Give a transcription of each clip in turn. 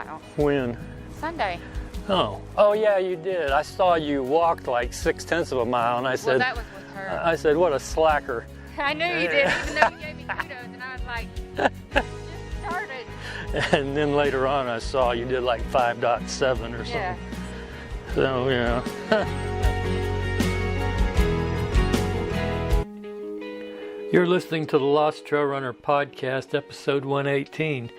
miles. When? Sunday. Oh yeah, you did. I saw you walked like 0.6 of a mile, and I said, Well, that was with her. I said, what a slacker. I knew you did, even though you gave me kudos, and I was like, just started. And then later on, I saw you did like 5.7 or something. Yeah. So yeah. You're listening to the Lost Trail Runner Podcast, episode 118.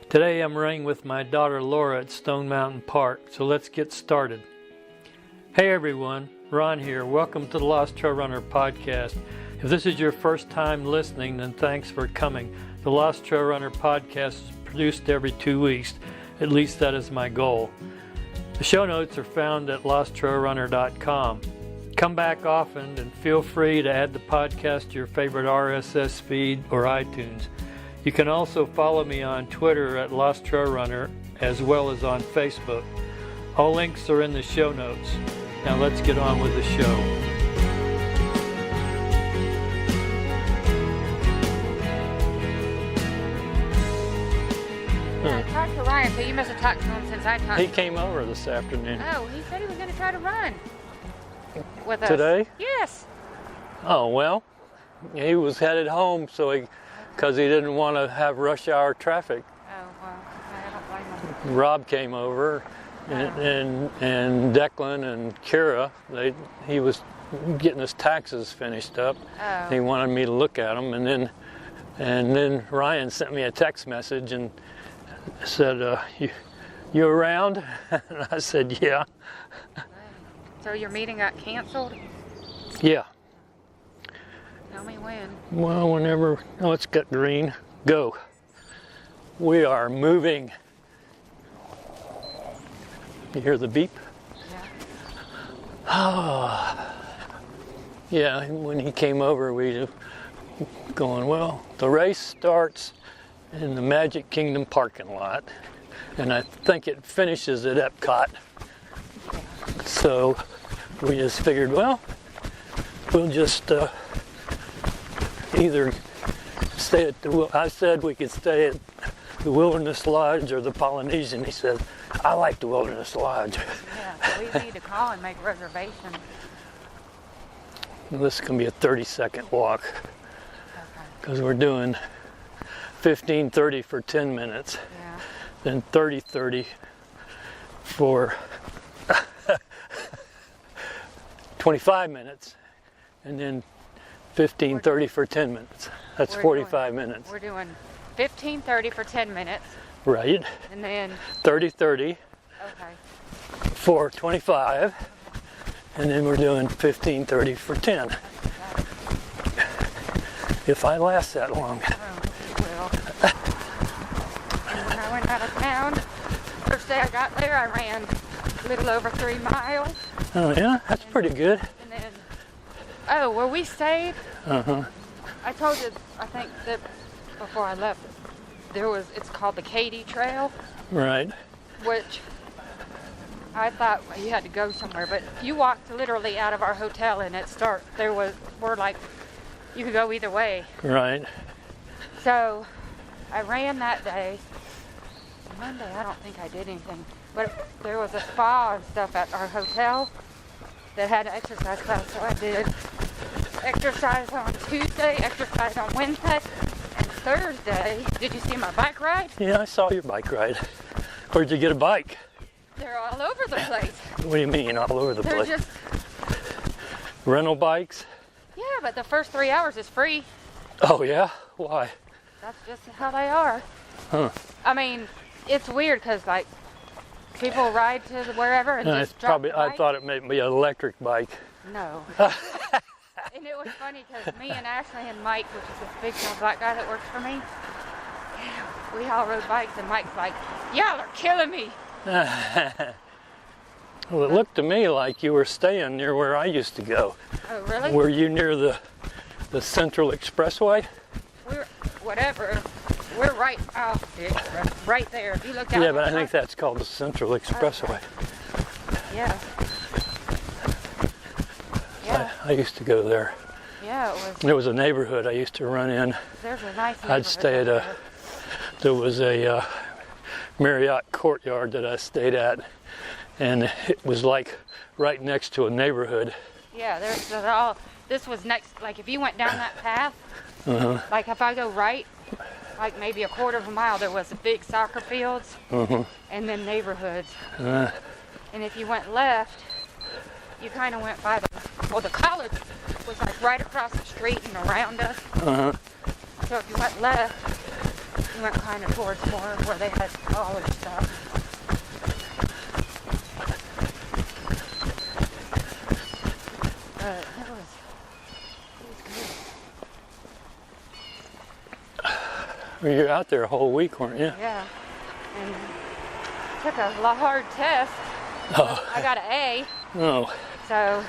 Today I'm running with my daughter Laura at Stone Mountain Park, so let's get started. Hey everyone, Ron here. Welcome to the Lost Trail Runner Podcast. If this is your first time listening, then thanks for coming. The Lost Trail Runner Podcast is produced every 2 weeks. At least that is my goal. The show notes are found at LostTrailRunner.com. Come back often and feel free to add the podcast to your favorite RSS feed or iTunes. You can also follow me on Twitter at LostTrailRunner as well as on Facebook. All links are in the show notes. Now let's get on with the show. I talked to Ryan, so you must have talked to him since I talked. He came over this afternoon. Oh, he said he was going to try to run with us. Today? Yes. Oh, well, he was headed home because he didn't want to have rush hour traffic. Oh, well, I don't blame him. Rob came over and Declan and Kira, he was getting his taxes finished up. Oh. He wanted me to look at them, and then Ryan sent me a text message and said, you around? And I said, yeah. So your meeting got canceled? Yeah. Tell me when. Well, whenever. Oh, it's got green. Go. We are moving. You hear the beep? Yeah. Ah. Yeah, when he came over, we were going, well, the race starts in the Magic Kingdom parking lot, and I think it finishes at Epcot. So we just figured, well, we'll just either stay at I said we could stay at the Wilderness Lodge or the Polynesian. He said, I like the Wilderness Lodge. Yeah, so we need to call and make reservations. This can be a 30-second walk because we're doing 15:30 for 10 minutes, Yeah. then 30:30 for 25 minutes, and then 15:30 for 10 minutes. That's 45 minutes. We're doing 15:30 for 10 minutes, Right. and then 30:30 okay. for 25, and then we're doing 15:30 for 10. If I last that long. Well, and when I went out of town, first day I got there, I ran a little over 3 miles. Oh yeah, that's pretty good. And then, where we stayed, I told you, I think that before I left, it's called the Katy Trail, Right. which I thought you had to go somewhere, but you walked literally out of our hotel and you could go either way. Right. So I ran that day. Monday, I don't think I did anything, but there was a spa and stuff at our hotel that had an exercise class, so I did exercise on Tuesday, exercise on Wednesday, and Thursday. Did you see my bike ride? Yeah, I saw your bike ride. Where'd you get a bike? They're all over the place. What do you mean, all over the They're place? just, Rental bikes? yeah, but the first 3 hours is free. Oh yeah? Why? That's just how they are. Huh. I mean, it's weird because like people ride to wherever and It's just drop probably. the I bike. thought it may be an electric bike. No. And it was funny because me and Ashley and Mike, which is this big tall black guy that works for me, we all rode bikes, and Mike's like, y'all are killing me. Well, it looked to me like you were staying near where I used to go. Oh, really? Were you near the Central Expressway? Whatever. We're right off the express, right there. If you look down. Yeah, but I think that's called the Central Expressway. Yeah. Yeah. I used to go there. Yeah, it was. There was a neighborhood I used to run in. There's a nice. I'd stay at there was a Marriott courtyard that I stayed at, and it was like right next to a neighborhood. Yeah, this was next, like if you went down that path, like if I go right, like maybe a quarter of a mile, there was big soccer fields, and then neighborhoods. And if you went left, you kind of went by the college was like right across the street and around us. So if you went left, you went kind of towards more where they had college stuff. But it was good. Well, you're out there a whole week, weren't you? Yeah. And took a hard test. Oh. I got an A. Oh. So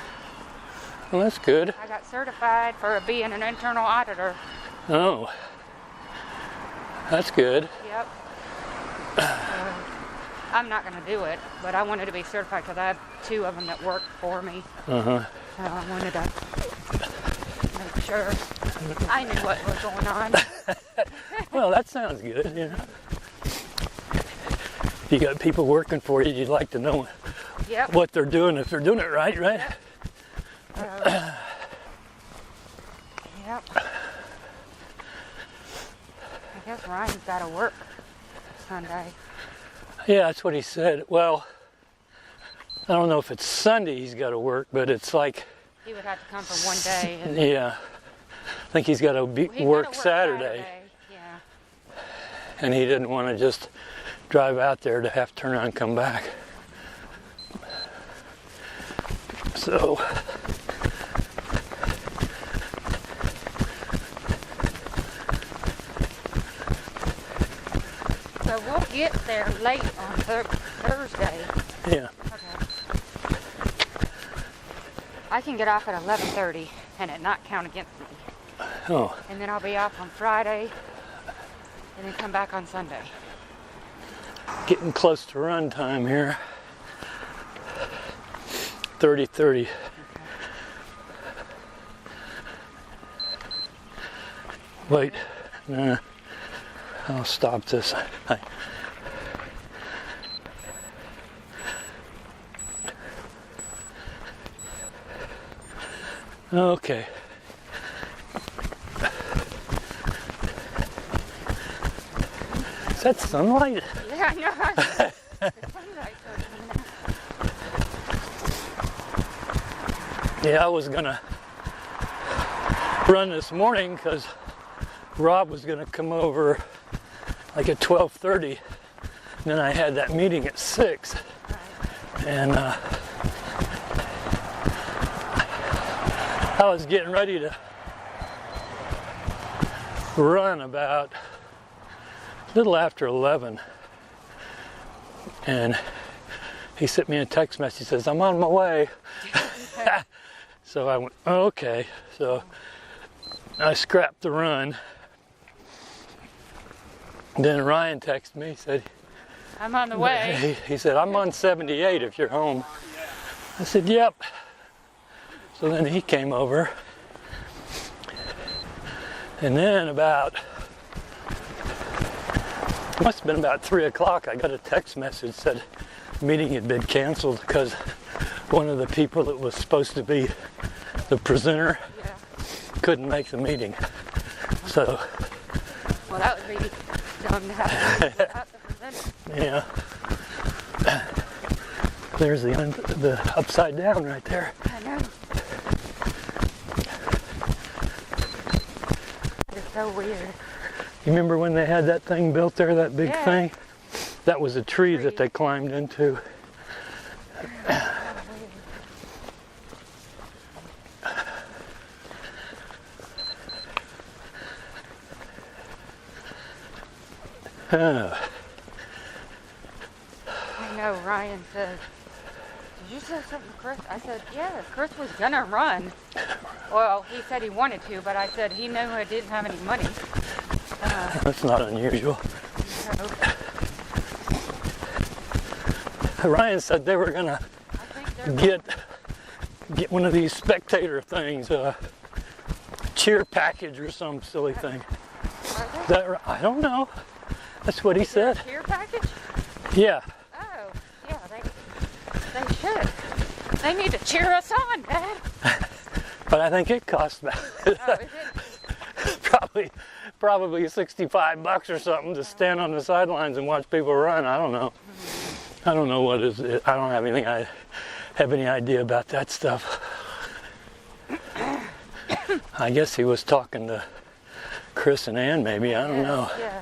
Well, that's good. I got certified for being an internal auditor. Oh. That's good. Yep. I'm not going to do it, but I wanted to be certified because I have 2 of them that work for me. So I wanted to make sure I knew what was going on. Well, that sounds good, you know. If you got people working for you, you'd like to know what they're doing, if they're doing it right? Yep. I guess Ryan's got to work Sunday. Yeah, that's what he said. Well, I don't know if it's Sunday he's got to work, but it's like... He would have to come for one day. Yeah. I think he's got to work Saturday. Yeah. And he didn't want to just drive out there to have to turn around and come back. So... So we'll get there late on Thursday. Yeah. Okay. I can get off at 11:30 and it not count against me. Oh. And then I'll be off on Friday and then come back on Sunday. Getting close to run time here. 30:30. Okay. Wait. I'll stop this. Okay. Is that sunlight? Yeah, I know. Yeah, I was gonna run this morning because Rob was gonna come over like at 12:30. And then I had that meeting at 6. And I was getting ready to run about a little after 11. And he sent me a text message. He says, "I'm on my way." So I went, oh, okay. So I scrapped the run. Then Ryan texted me, said, I'm on the way. He said, "I'm on 78 if you're home." I said, "Yep." So then he came over. And then must have been about 3 o'clock, I got a text message said the meeting had been canceled because one of the people that was supposed to be the presenter couldn't make the meeting. So. Well, that would be dumb to have to the presenter. Yeah. There's the upside down right there. I know. It's so weird. You remember when they had that thing built there, that big thing? That was a tree that they climbed into. I know, Ryan said, "Did you say something to Chris?" I said, "Yeah, Chris was gonna run." Well, he said he wanted to, but I said he knew I didn't have any money. That's not unusual. So, Ryan said they were gonna get one of these spectator things, cheer package or some silly thing. I don't know. That's what he said. Cheer package? Yeah. Oh, yeah, they should. They need to cheer us on, Dad. But I think it costs about Oh, is it? probably $65 or something to stand on the sidelines and watch people run. I don't know. I don't know what is it. I don't have anything. I have any idea about that stuff. I guess he was talking to Chris and Ann, maybe. I don't know. Yeah.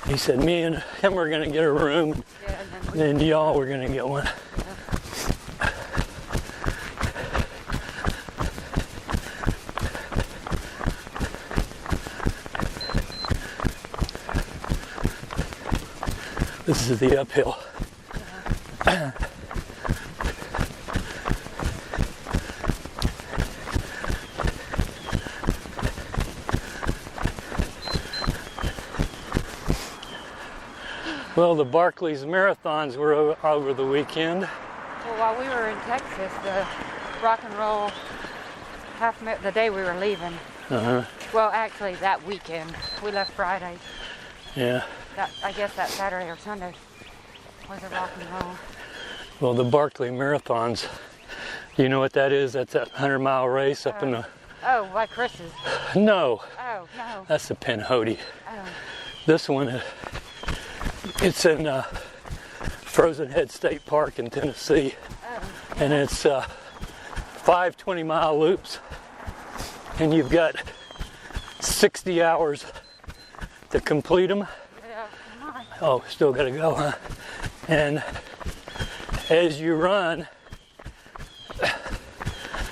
He said me and him were going to get a room, Yeah, and and y'all were going to get one. This is the uphill. Well, the Barclays marathons were over the weekend. well, while we were in Texas, the rock and roll the day we were leaving. Uh-huh. Well, actually, that weekend. We left Friday. Yeah. I guess that Saturday or Sunday was a rock and roll. Well, the Barclay marathons, you know what that is? That's that 100-mile race up in the... Oh, like Chris's. No, Oh, no. that's the Pinhoti. Oh, This one, it's in Frozen Head State Park in Tennessee. oh. And it's 5 20-mile loops. And you've got 60 hours to complete them. Yeah, come on. Oh, still got to go, huh? And as you run,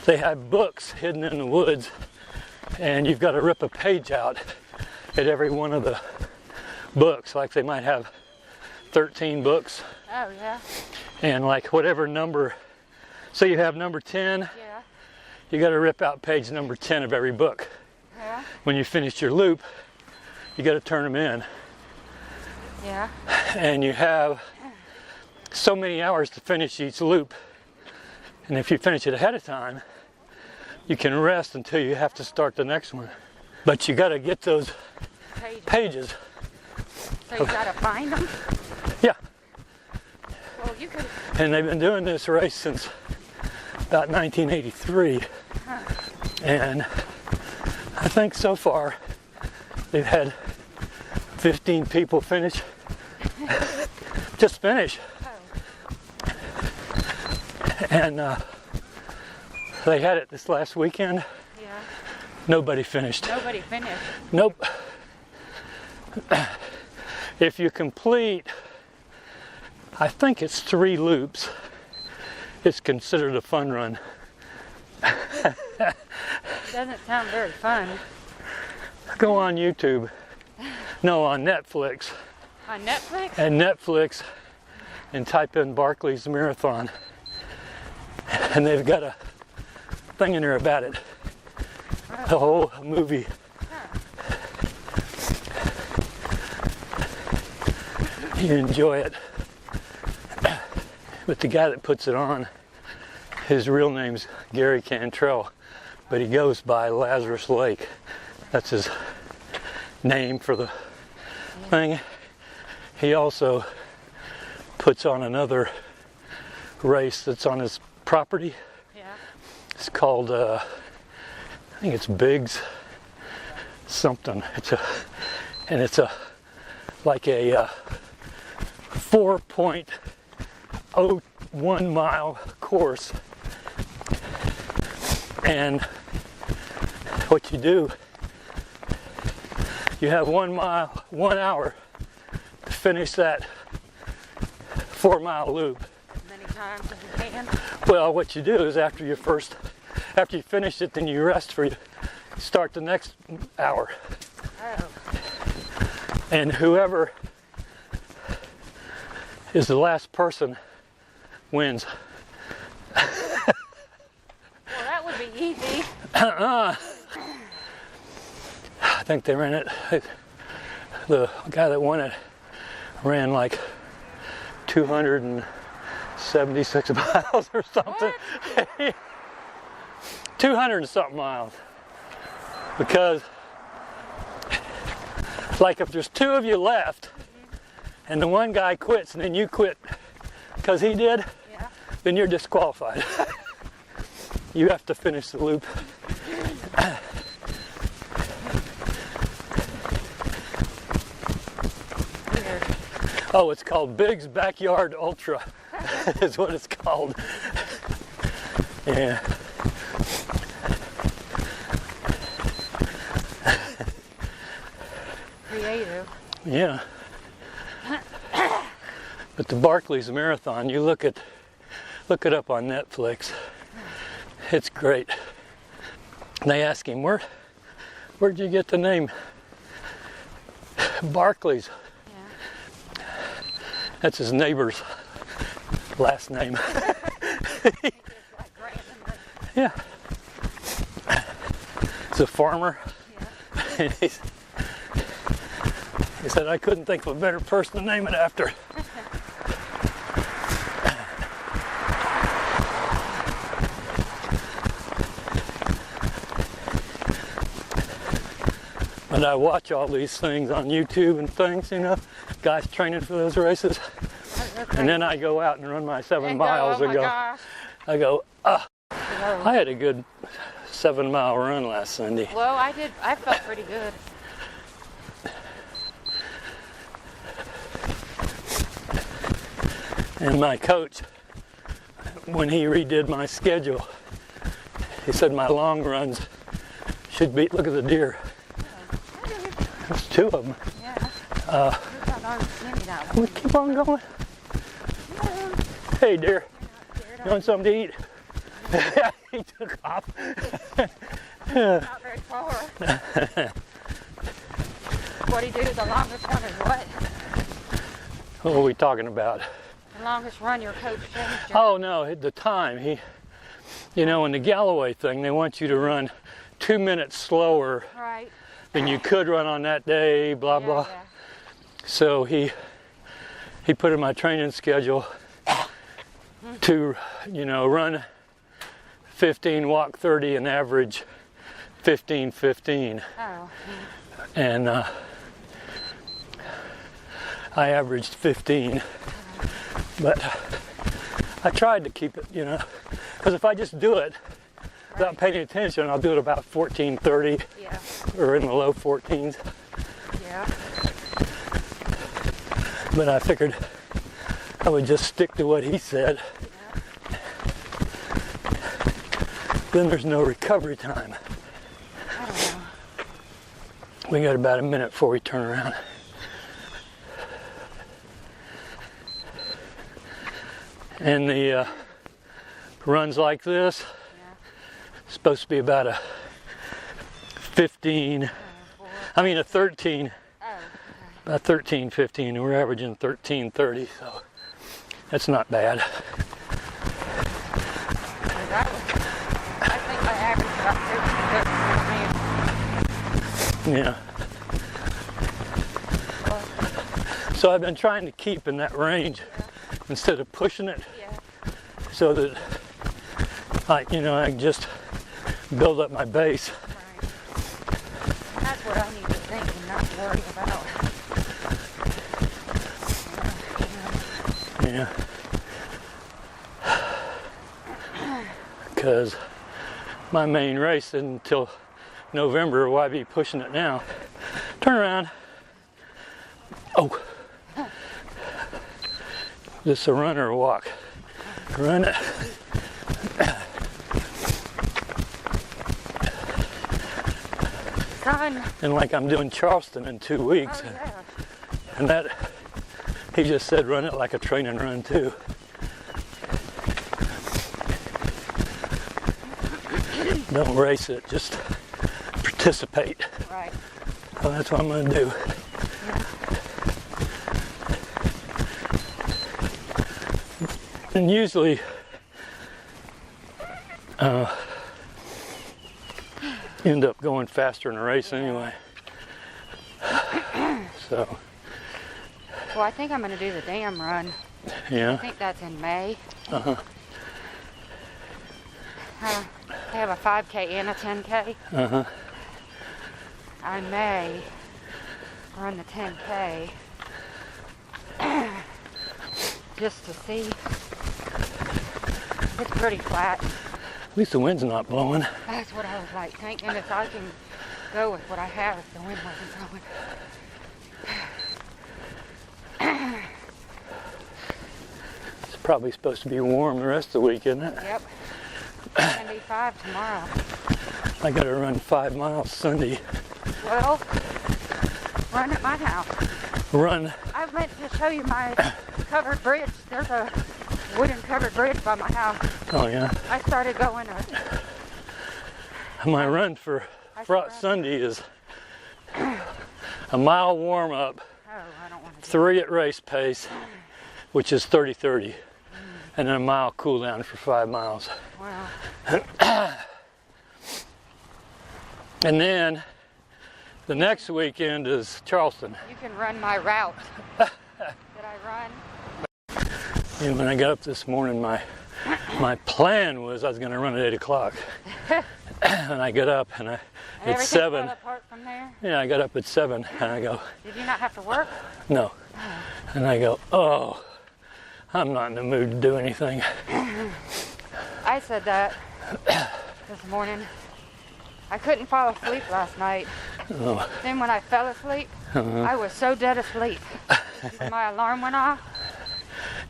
they have books hidden in the woods, and you've got to rip a page out at every one of the books. Like they might have 13 books, Oh, yeah. and like whatever number, so you have number 10, Yeah. you got to rip out page number 10 of every book. Yeah. When you finish your loop, you got to turn them in. Yeah. And you have so many hours to finish each loop. And if you finish it ahead of time, you can rest until you have to start the next one. But you got to get those pages. So you gotta find them? Yeah. Well, you could. And they've been doing this race since about 1983. Huh. And I think so far they've had 15 people finish. Just finish. Oh. And they had it this last weekend. Yeah. Nobody finished. Nobody finished. Nope. If you complete, I think it's 3 loops, it's considered a fun run. Doesn't sound very fun. Go on YouTube. No, on Netflix. On Netflix? And Netflix, and type in Barclays Marathon. And they've got a thing in there about it. The whole movie. You enjoy it. But the guy that puts it on, his real name's Gary Cantrell, but he goes by Lazarus Lake. That's his name for the thing. He also puts on another race that's on his property. Yeah. It's called, I think it's Biggs something. It's like a 4.01 mile course. And what you do, you have 1 hour to finish that 4-mile loop. As many times as you can. Well, what you do is after you finish it, then you rest start the next hour. Oh. And whoever is the last person wins. Well, that would be easy. I think they ran it, the guy that won it ran like 276 miles or something. 200 and something miles. Because Like if there's two of you left, and the one guy quits and then you quit because he did, then you're disqualified. You have to finish the loop. Oh, it's called Big's Backyard Ultra. Is what it's called. Yeah. Creative. Yeah. But the Barclays Marathon, you look it up on Netflix. It's great. And they ask him, where'd you get the name? Barclays. Yeah. That's his neighbor's last name. Yeah. He's a farmer. Yeah. And he said, I couldn't think of a better person to name it after. And I watch all these things on YouTube and things, guys training for those races. And then I go out and run my 7 miles and I go, I had a good 7-mile run last Sunday. Well, I did. I felt pretty good. And my coach, when he redid my schedule, he said my long runs should be, look at the deer. There's 2 of them. Yeah. We keep on going. Hey dear, you want something to eat? He took off. Not very far. What do you do? The longest one is what? What are we talking about? The longest run your coach changed. Oh no, the time. In the Galloway thing, they want you to run 2 minutes slower than you could run on that day, blah, blah. Yeah. So he put in my training schedule to, run 15, walk 30, and average 15:15. Oh. And I averaged 15. But I tried to keep it, because if I just do it without paying attention, I'll do it about 14:30 or in the low 14s. Yeah. But I figured I would just stick to what he said. Yeah. Then there's no recovery time. I don't know. We got about a minute before we turn around. And the runs like this, supposed to be about a 13, about 13:15, and we're averaging 13:30, so that's not bad. I think I averaged about 13:15. Yeah. So I've been trying to keep in that range instead of pushing it, so that I can just build up my base. Right. That's what I need to think and not worry about. Yeah. Because my main race isn't until November. Why be pushing it now? Turn around. Oh. This is a run or a walk. Run it. Son. And like I'm doing Charleston in 2 weeks. Oh, yeah. And that, he just said run it like a training run too. Don't race it, just participate. Right. So that's what I'm going to do. And usually, end up going faster in a race anyway. So. Well, I think I'm going to do the dam run. Yeah. I think that's in May. Uh-huh. They have a 5K and a 10K. Uh-huh. I may run the 10K just to see. It's pretty flat. At least the wind's not blowing. That's what I was like. Thank goodness I can go with what I have if the wind wasn't blowing. It's probably supposed to be warm the rest of the week, isn't it? Yep. 75 tomorrow. I gotta run 5 miles Sunday. Well, run at my house. Run. I meant to show you my covered bridge. There's a wooden covered bridge by my house. Oh yeah. I started going My run for Sunday is a mile warm up, Oh, I don't want to 3 at race pace, which is 30-30, and then a mile cool down for 5 miles. Wow. And then the next weekend is Charleston. You can run my route that I run. And when I got up this morning, my plan was I was going to run at 8 o'clock. And I get up and it's 7. Fell apart from there? Yeah, I got up at 7 and I go, Did you not have to work? no. And I go, oh, I'm not in the mood to do anything. I said that this morning. I couldn't fall asleep last night. Oh. Then when I fell asleep, I was so dead asleep. When my alarm went off.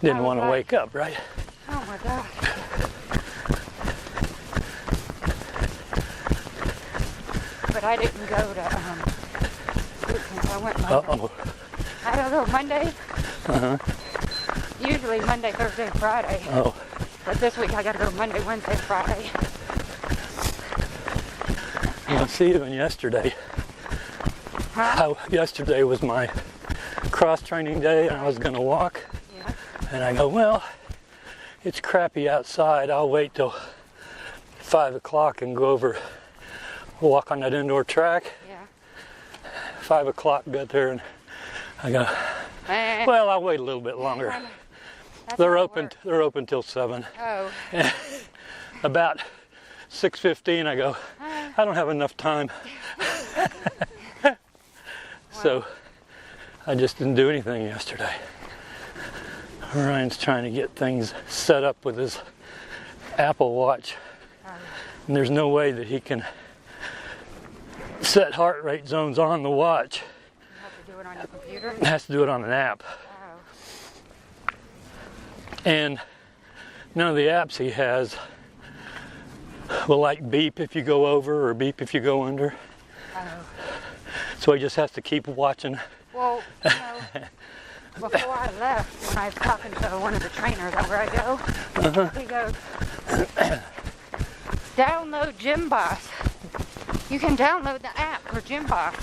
Didn't want to wake up, right? Oh my God. But I didn't go to I went Monday. Uh-oh. I don't go Monday. Usually Monday, Thursday, Friday. Oh. But this week I gotta go Monday, Wednesday, Friday. Well, see, even yesterday. Huh? Yesterday was my cross training day and I was going to walk. Yeah. And I go, well, it's crappy outside. I'll wait till 5 o'clock and go over, walk on that indoor track. Yeah. 5 o'clock, got there and I go, well, I'll wait a little bit longer. They're open till 7. Oh. About 6:15, I go, I don't have enough time. So I just didn't do anything yesterday. Ryan's trying to get things set up with his Apple Watch. And there's no way that he can set heart rate zones on the watch. You have to do it on your computer? He has to do it on an app. Oh. And none of the apps he has will like beep if you go over or beep if you go under. Oh. So he just has to keep watching. Well, you know, before I left, when I was talking to one of the trainers where I go, he goes, download Gym Boss. You can download the app for Gym Boss.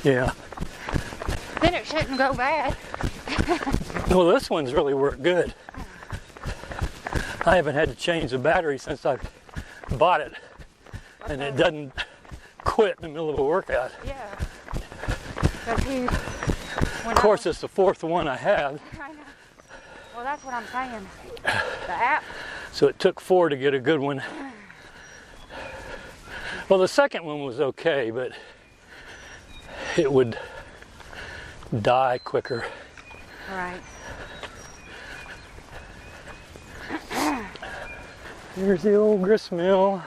Yeah. Then it shouldn't go bad. Well, this one's really worked good. I haven't had to change the battery since I bought it. And it doesn't quit in the middle of a workout. Yeah. Of course, it's the 4th one I have. I know. Well, that's what I'm saying. The app. So it took 4 to get a good one. Well, the second one was okay, but it would die quicker. Right. Here's the old grist mill.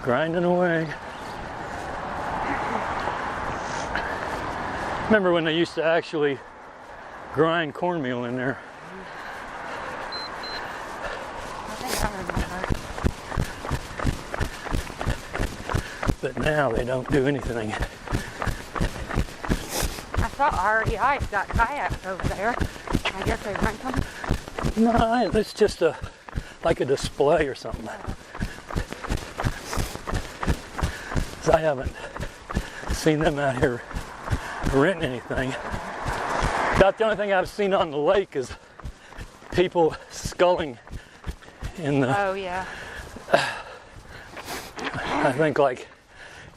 Grinding away. Remember when they used to actually grind cornmeal in there? I think I remember. But now they don't do anything. I thought REI's got kayaks over there. I guess they rent them. No, it's just like a display or something. 'Cause I haven't seen them out here renting anything. About the only thing I've seen on the lake is people sculling in the... Oh, yeah. I think like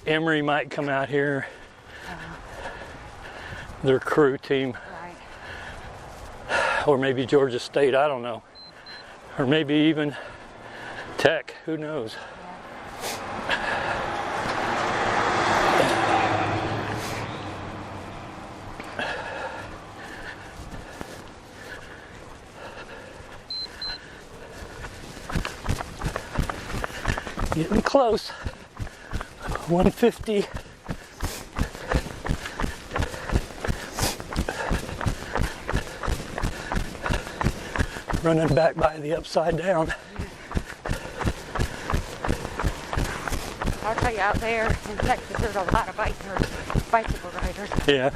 Emory might come out here. Their crew team. Right. Or maybe Georgia State, I don't know. Or maybe even Tech, who knows. Getting close. 150. Running back by the upside down. I'll tell you, out there in Texas, there's a lot of bicycle riders. Yeah.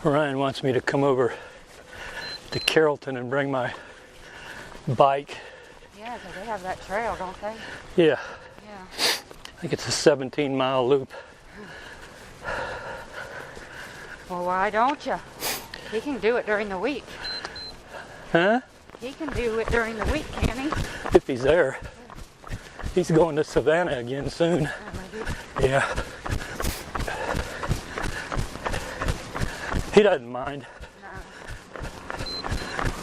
Ryan wants me to come over to Carrollton and bring my bike. Yeah, because they have that trail, don't they? Yeah. Yeah. I think it's a 17-mile loop. Well, why don't you? He can do it during the week. Huh? He can do it during the week, can he? If he's there. He's going to Savannah again soon. Maybe. Yeah. He doesn't mind. No.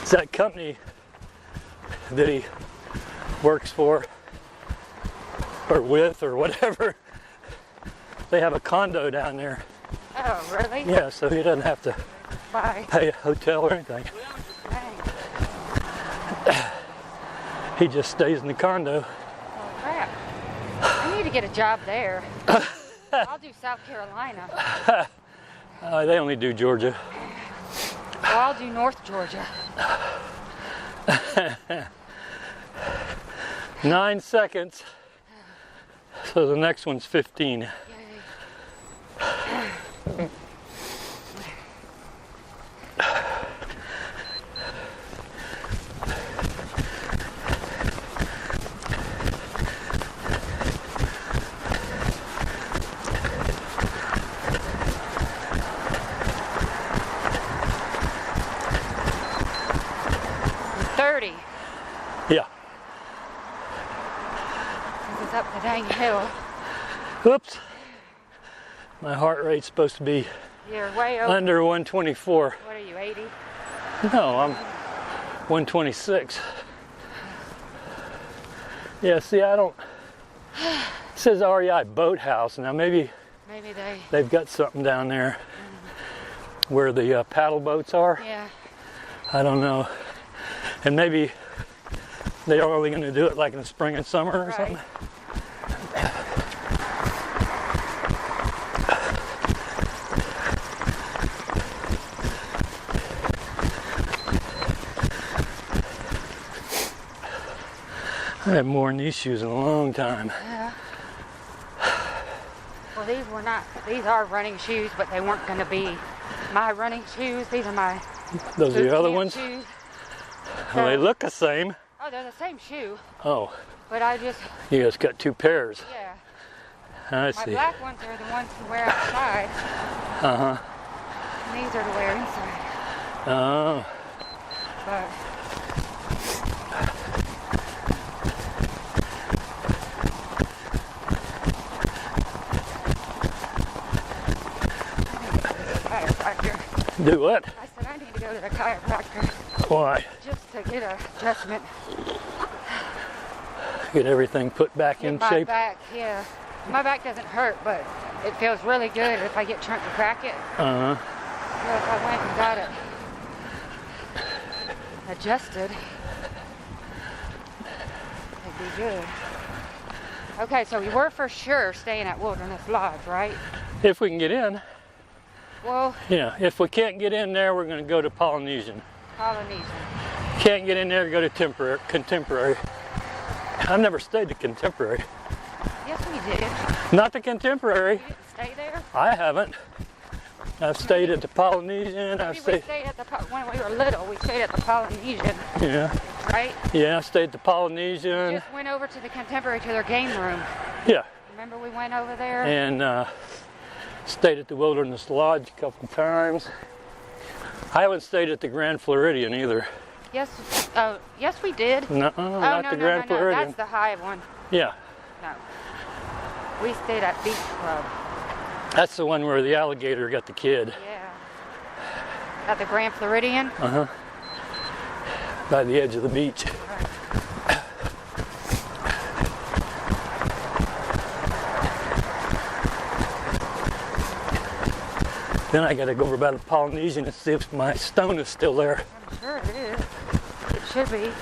It's that company that he works for or with or whatever. They have a condo down there. Oh, really? Yeah, so he doesn't have to Bye. pay a hotel or anything. Dang. He just stays in the condo. Oh, crap. I need to get a job there. I'll do South Carolina. They only do Georgia. Well, I'll do North Georgia. 9 seconds. So the next one's 15. Yay. 30. Yeah. This is up the dang hill. Whoops. My heart rate's supposed to be You're way over. under 124. What are you, 80? No, I'm 126. Yeah, see, I don't. It says REI Boathouse. Now maybe they've got something down there where the paddle boats are. Yeah. I don't know. And maybe they're only going to do it like in the spring and summer or Right. something. I have more in these shoes in a long time. Yeah. Well, these are running shoes, but they weren't going to be my running shoes. These are my Those are boot the other camp ones? shoes. Well, they look the same. Oh, they're the same shoe, Oh, but I just, you guys got two pairs. yeah. I My see. black ones are the ones to wear outside, Uh-huh. and these are to wear inside. Oh. But chiropractor. Do what? I said I need to go to the chiropractor Why? just to get an adjustment Get everything put back in in my shape? back. Yeah, my back doesn't hurt, but it feels really good if I get trying to crack it. Uh-huh. So if I went and got it adjusted, it'd be good. Okay, so we were for sure staying at Wilderness Lodge, right? If we can get in. Well, Yeah, if we can't get in there, we're going to go to Polynesian. Polynesian. Can't get in there, go to Contemporary. I've never stayed at Contemporary. Yes, we did. Not the Contemporary. You didn't stay there? I haven't. I've stayed at the Polynesian. I've Maybe we stayed. stayed at when we were little. We stayed at the Polynesian, Yeah. right? Yeah, I stayed at the Polynesian. Just went over to the Contemporary to their game room. Yeah. Remember we went over there? And stayed at the Wilderness Lodge a couple times. I haven't stayed at the Grand Floridian either. Yes. Yes, we did. No, Oh, not no, the no, Grand no, no. Floridian. That's the high one. Yeah, No. We stayed at Beach Club. that's the one where the alligator got the kid. Yeah. At the Grand Floridian. Uh-huh. By the edge of the beach. Right. Then I got to go over by the Polynesian and see if my stone is still there. I'm sure it is. It should be.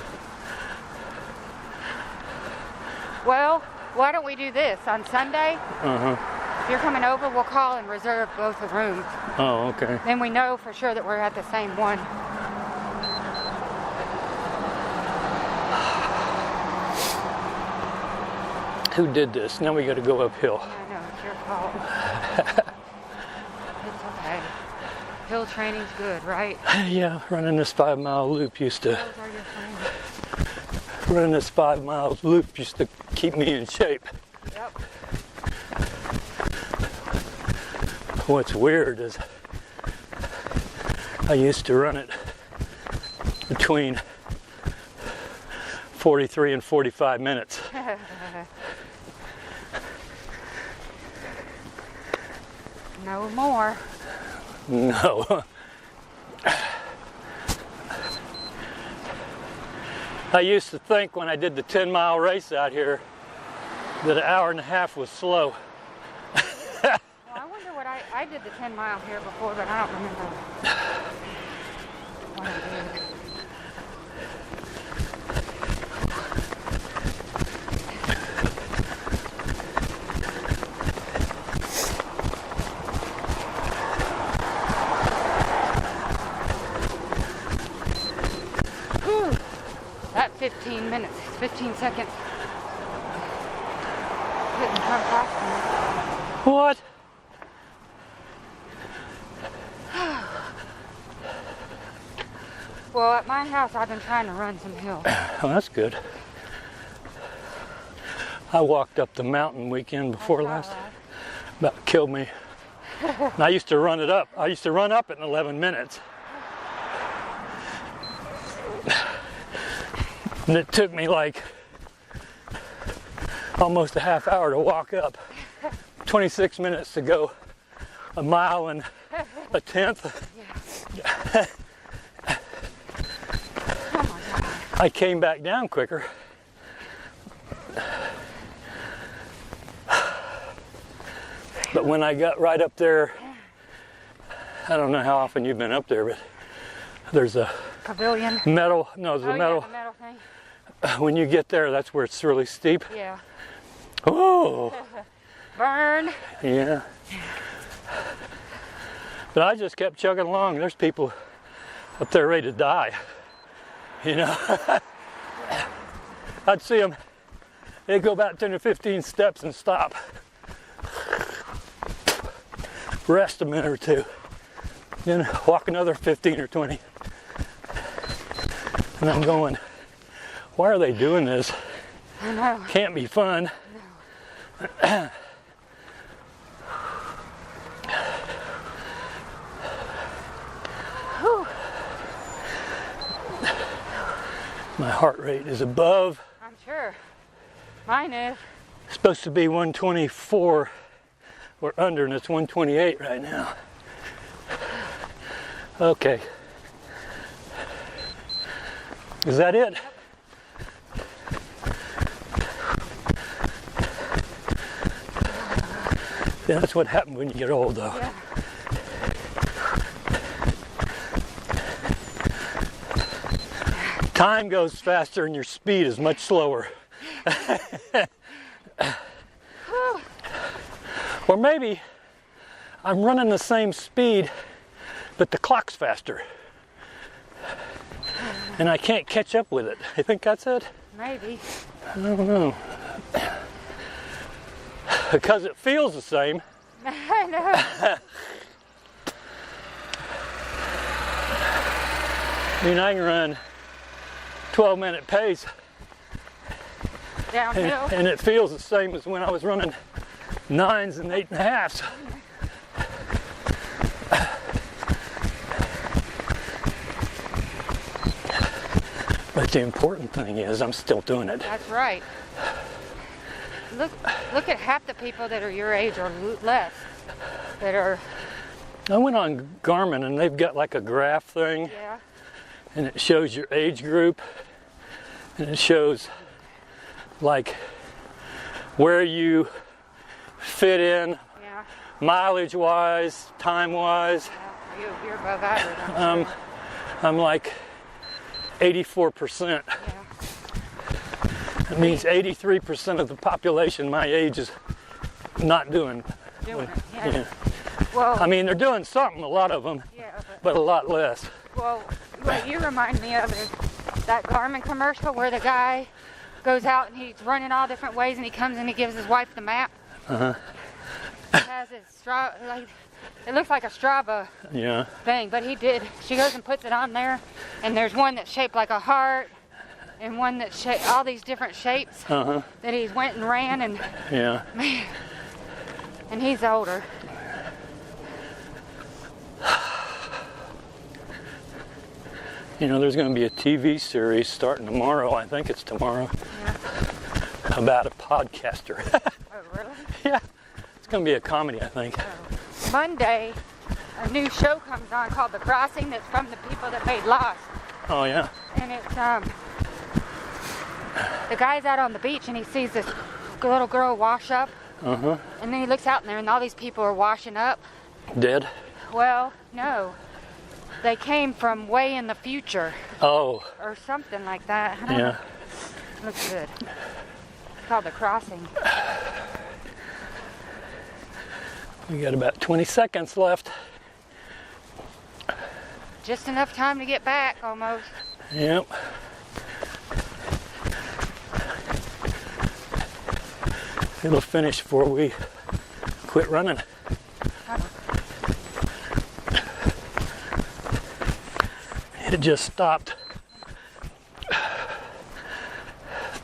Well, why don't we do this? On Sunday, if you're coming over, we'll call and reserve both the rooms. Oh, okay. Then we know for sure that we're at the same one. Who did this? Now we got to go uphill. I know, it's your fault. It's okay. Hill training's good, right? Yeah, running this 5-mile loop used to. Those are your friends. Running this 5-mile loop used to keep me in shape. Yep. What's weird is I used to run it between 43 and 45 minutes. No more. No. I used to think when I did the 10-mile race out here that an hour and a half was slow. Well, I wonder what I did the 10 mile here before, but I don't remember what I did. Whew. That 15 minutes, 15 seconds. Couldn't come fast enough. What? Well, at my house, I've been trying to run some hills. Oh, that's good. I walked up the mountain weekend before last. About killed me. And I used to run it up. I used to run up in 11 minutes. And it took me like almost a half hour to walk up. 26 minutes to go a mile and a tenth. Yeah. Oh my God. I came back down quicker. But when I got right up there, I don't know how often you've been up there, but there's a Pavilion. metal, no, there's a metal. Yeah, the metal thing. When you get there, that's where it's really steep. Yeah. Oh, Burn. yeah. But I just kept chugging along. There's people up there ready to die. You know, I'd see them. They'd go about 10 or 15 steps and stop. Rest a minute or two. Then walk another 15 or 20. And I'm going, why are they doing this? I know. Can't be fun. No. My heart rate is above. I'm sure. Mine is. It's supposed to be 124 or under, and it's 128 right now. Okay. Is that it? Yeah, that's what happens when you get old, though. Yeah. Time goes faster and your speed is much slower. Or maybe I'm running the same speed, but the clock's faster. And I can't catch up with it. You think that's it? Maybe. I don't know. Because it feels the same. I know. I mean, I can run 12-minute pace, Downhill. and it feels the same as when I was running 9s and 8.5s. But the important thing is I'm still doing it. That's right. Look at half the people that are your age or less that are. I went on Garmin and they've got like a graph thing, Yeah. and it shows your age group, and it shows like where you fit in, Yeah. mileage-wise, time-wise, You're above average, I'm sure. I'm like 84%. Yeah. That means 83% of the population my age is not doing Doing it, yeah. Yeah. Well, I mean, they're doing something, a lot of them, yeah, but a lot less. well, what you remind me of is that Garmin commercial where the guy goes out and he's running all different ways and he comes and he gives his wife the map. Uh-huh. He has his like, it looks like a Strava Yeah. thing, but she goes and puts it on there, and there's one that's shaped like a heart, and one that's shaped, all these different shapes Uh-huh. that he's went and ran, and Yeah. man, and he's older. You know, there's going to be a TV series starting tomorrow. I think it's tomorrow. Yeah. About a podcaster. Oh, really? Yeah. It's going to be a comedy, I think. Monday, a new show comes on called The Crossing that's from the people that made Lost. Oh, yeah. And it's, the guy's out on the beach and he sees this little girl wash up. Uh-huh. And then he looks out in there and all these people are washing up. Dead? Well, no. They came from way in the future Oh, or something like that. I don't know. yeah. Looks good. It's called The Crossing. We got about 20 seconds left. Just enough time to get back almost. Yep. It'll finish before we quit running. It just stopped.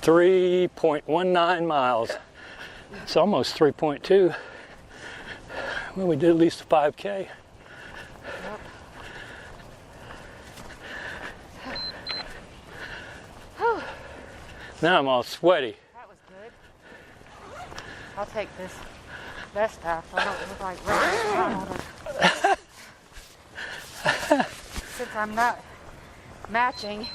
3.19 miles. It's almost 3.2. Well, we did at least a 5K. Now I'm all sweaty. That was good. I'll take this vest off so I don't look like Robert. Since I'm not matching.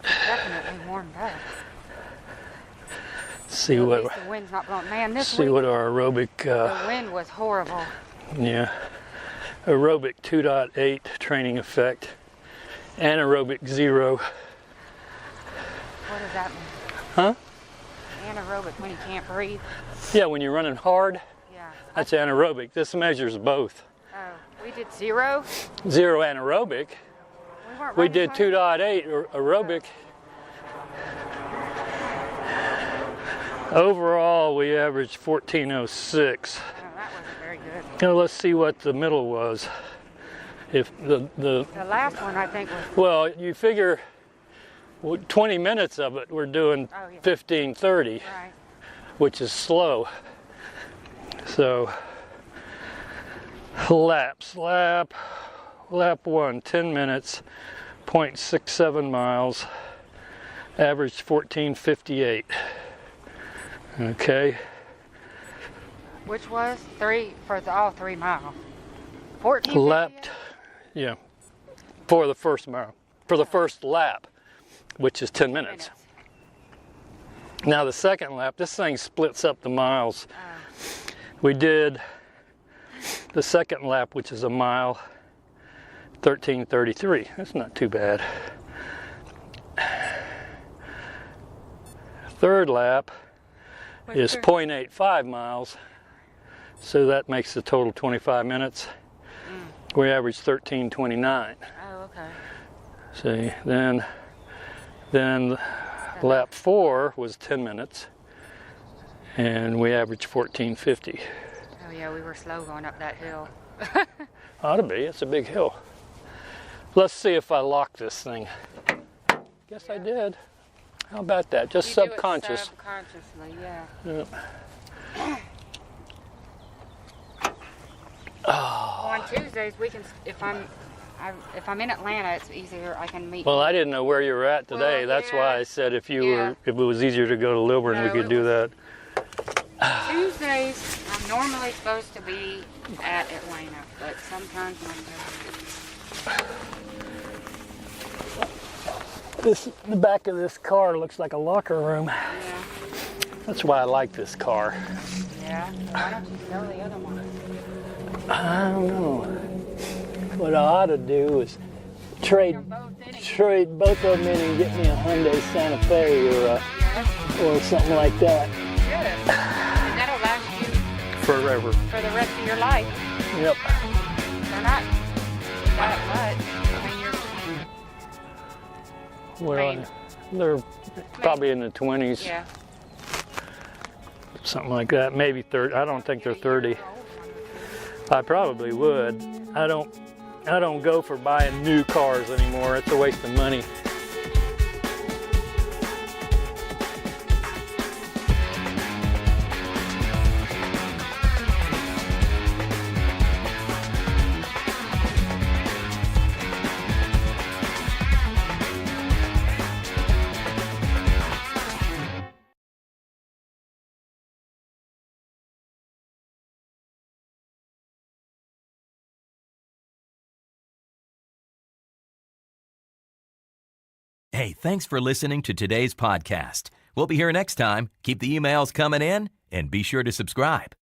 Definitely warmed up. See At what least the wind's not blowing. Man, this see week, what our aerobic the wind was horrible. yeah, aerobic 2.8 training effect, anaerobic 0. What does that mean? Huh? Anaerobic when you can't breathe? Yeah, when you're running hard, Yeah. that's anaerobic. This measures both. Oh, we did 0? 0 anaerobic. Weren't We running did hard? 2.8 aerobic. Overall, we averaged 1406. Oh, that wasn't very good. Now let's see what the middle was. If the The last one I think was, well, you figure 20 minutes of it we're doing Oh, yeah. 15:30, right. which is slow. So lap 1, 10 minutes, 0.67 miles, averaged 14:58. Okay. Which was 3 for all 3 miles. 14. Lapped, yeah, for the first mile, for the first lap, which is 10 minutes. Now the second lap, this thing splits up the miles. We did the second lap, which is a mile, 13:33. That's not too bad. Third lap is 0.85 miles, so that makes the total 25 minutes. We averaged 13:29. Oh, okay. See, then lap 4 was 10 minutes, and we averaged 14:50. Oh yeah, we were slow going up that hill. Ought to be. It's a big hill. Let's see if I lock this thing. Guess I did. How about that? Just You do it subconscious. subconsciously, yeah. Yeah. Well, on Tuesdays we can, if I'm in Atlanta, it's easier. I can meet. Well, I didn't know where you were at today. Well, That's yeah. why I said if you Yeah. were, if it was easier to go to Lilburn, No, we could it do that. Tuesdays, I'm normally supposed to be at Atlanta, but sometimes I'm not. The back of this car looks like a locker room. Yeah. That's why I like this car. Yeah. Why don't you sell the other one? I don't know. What I ought to do is trade both of them in and get me a Hyundai Santa Fe or something like that. Good. And that'll last you Forever. for the rest of your life. Yep. They're not that much. Well, they're probably in the 20s. Yeah. Something like that. Maybe 30. I don't think they're 30. I probably would. I don't go for buying new cars anymore. It's a waste of money. Hey, thanks for listening to today's podcast. We'll be here next time. Keep the emails coming in and be sure to subscribe.